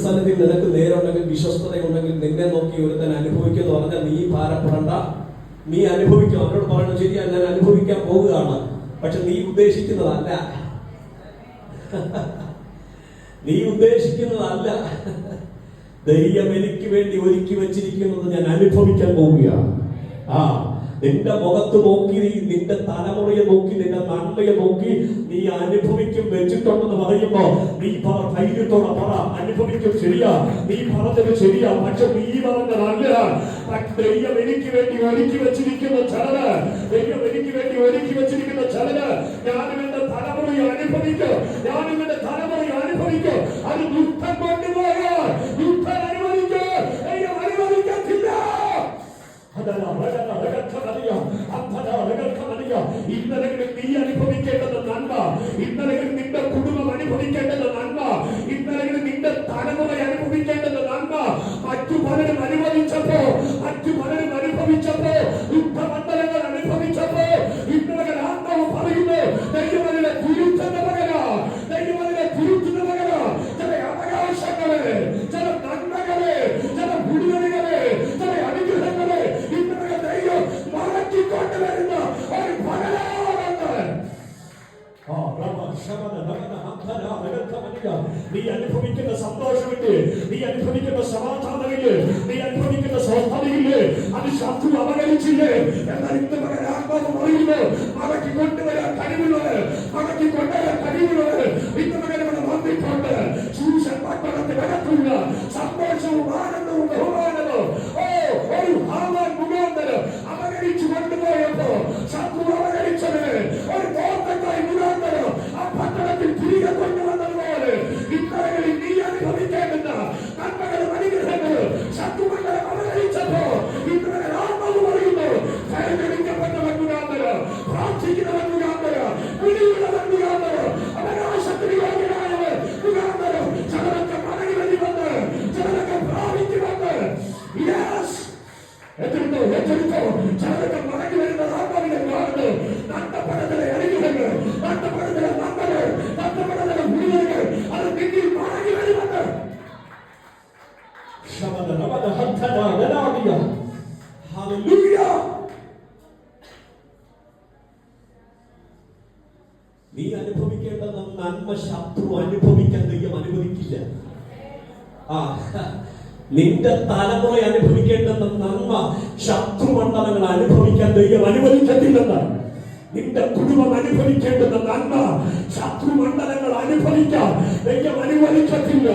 സന്നിധി നിനക്ക് നേരുണ്ടെങ്കിൽ, വിശ്വസ്തതയുണ്ടെങ്കിൽ നിന്നെ നോക്കി ഒരുത്തൻ അനുഭവിക്കുമെന്ന് പറഞ്ഞാൽ നീ ഭാരപ്പെടണ്ട, നീ അനുഭവിക്കും. അവരോട് പറയുന്നത് ശരിയാ, ഞാൻ അനുഭവിക്കാൻ പോവുകയാണ്, പക്ഷെ നീ ഉദ്ദേശിക്കുന്നതല്ല. നീ ഉദ്ദേശിക്കുന്നതല്ല. ദൈവം എനിക്ക് വേണ്ടി ഒരുക്കി വെച്ചിരിക്കുന്നത് ഞാൻ അനുഭവിക്കാൻ പോവുകയാണ്. നിന്റെ മുഖത്ത് നോക്കി, നിന്റെ തലമുറയെ നോക്കി, നിന്റെ നന്മയെ നോക്കി നീ അനുഭവിക്കും വെച്ചിട്ടുണ്ടെന്ന് പറയുമ്പോ നീ ധൈര്യത്തോടെ പറ, അനുഭവിക്കും. ശരിയാ, നീ പറഞ്ഞത് ശരിയാ, പക്ഷെ നീ പറഞ്ഞതല്ല. ദൈവം എനിക്ക് വേണ്ടി ഒരുക്കി വെച്ചിരിക്കുന്ന ചലന, ദൈവം എനിക്ക് വേണ്ടി ഒരുക്കി വെച്ചിരിക്കുന്ന ചലന ഞാനും എന്റെ തലമുറയെ അനുഭവിക്കും, ഞാനും എന്റെ തലമുറയെ അനുഭവിക്കും. അത് ദുഃഖം കൊണ്ടുപോയാൽ ദുഃഖം അനുഭവിക്കും, ദൈവം അനുഭവിക്കത്തില്ല. ഇന്നലെങ്കിലും നീ അനുഭവിക്കേണ്ടത് നന്മ, ഇന്നലെങ്കിലും നിന്റെ കുടുംബം അനുഭവിക്കേണ്ടത് നന്മ, ഇന്നലെങ്കിലും നിന്റെ തലമുറ അനുഭവിക്കേണ്ടത് നന്മ. മറ്റു പലരും അനുഭവിച്ചപ്പോ യുദ്ധമണ്ഡലങ്ങൾ അനുഭവിച്ചപ്പോ ഇന്നലെ ആത്മാവ് പറയുന്നു, ദൈവമതിലെ തിരുത്തുന്ന മകനാ, ദൈവമതിലെ തിരുത്തുന്ന മകനാ. ചില അവകാശങ്ങളെ, ചില നന്മകളെ, ചില വിടുതലുകളെ, ചില അനുഗ്രഹങ്ങളെ ഇന്നലെ ദൈവം മടക്കിക്കൊണ്ടുവരുന്ന ഒരു പകലാണെന്ന്. നീ അനുഭവിക്കുന്ന സന്തോഷമില്ലേ, നീ അനുഭവിക്കുന്ന സമാധാനമില്ലേ, നീ അനുഭവിക്കുന്ന സ്വസ്ഥതയില്ലേ, അത് ശത്രു അപകരിച്ചില്ലേ? എന്നാൽ ഇന്ന് മകൻ ആത്മാവ് പറയുന്നു, മടക്കി കൊണ്ടുവരാൻ കഴിവുള്ളത്, മടക്കി കൊണ്ടുവരാൻ കഴിവുള്ളത് ഇന്ന് മകൻ ഇവിടെ വന്നിട്ടുണ്ട്. ശൂഷൻ പട്ടണത്തിൽ അകത്തുള്ള സന്തോഷവും ആനന്ദവും ബഹുമാനവും ഒരു ഹാമാൻ മുഖാന്തരം അപകരിച്ചു കൊണ്ടുപോയപ്പോ ശത്രു അപകരിച്ചതിന് ഒരു തോട്ടക്കായി മുഖാന്തരം ആ പട്ടണത്തിൽ തിരികെ കൊണ്ടുവന്നതുപോലെ ഇത്തരങ്ങളിൽ നീ അനുഭവിക്കേണ്ടുന്ന നന്മകളും അനുഗ്രഹങ്ങളും ശത്രുമണ്ഡലം അപകരിച്ചപ്പോ ഇത്തരങ്ങൾ ആത്മാവ് പറയുന്നു, തെരഞ്ഞെടുക്കപ്പെട്ടവൻ മുഖാന്തരം, പ്രാർത്ഥിക്കുന്നവൻ മുഖാന്തരം, വിളിയുള്ളവൻ മുഖാന്തരം, അവകാശത്തിന് യോഗ്യനായവൻ മുഖാന്തരം ചിലരൊക്കെ മടങ്ങി വരുമെന്ന്, ചിലരൊക്കെ പ്രാപിക്കുമെന്ന്. ഏറ്റെടുത്തോ ചിലരൊക്കെ മടങ്ങി വരുന്ന ആത്മാവിനെ കാണുന്നു. നഷ്ടപ്പെടുന്ന അനുഗ്രഹങ്ങൾ, നഷ്ടപ്പെടുന്ന നന്മകൾ, നഷ്ടപ്പെടുന്ന വിടുതലുകൾ അത് നിന്നിൽ മടങ്ങി വരുമെന്ന്. നീ അനുഭവിക്കേണ്ടത് നന്മ ശത്രു അനുഭവിക്കാൻ ദൈവം അനുവദിക്കില്ല. നിന്റെ തലമുറ അനുഭവിക്കേണ്ടുന്ന നന്മ ശത്രുമണ്ഡലങ്ങൾ അനുഭവിക്കാൻ ദൈവം അനുവദിക്കത്തില്ലെന്ന്. നിന്റെ കുടുംബം അനുഭവിക്കേണ്ടുന്ന നന്മ ശത്രുമണ്ഡലങ്ങൾ അനുഭവിക്കാൻ ദൈവം അനുവദിക്കത്തില്ല.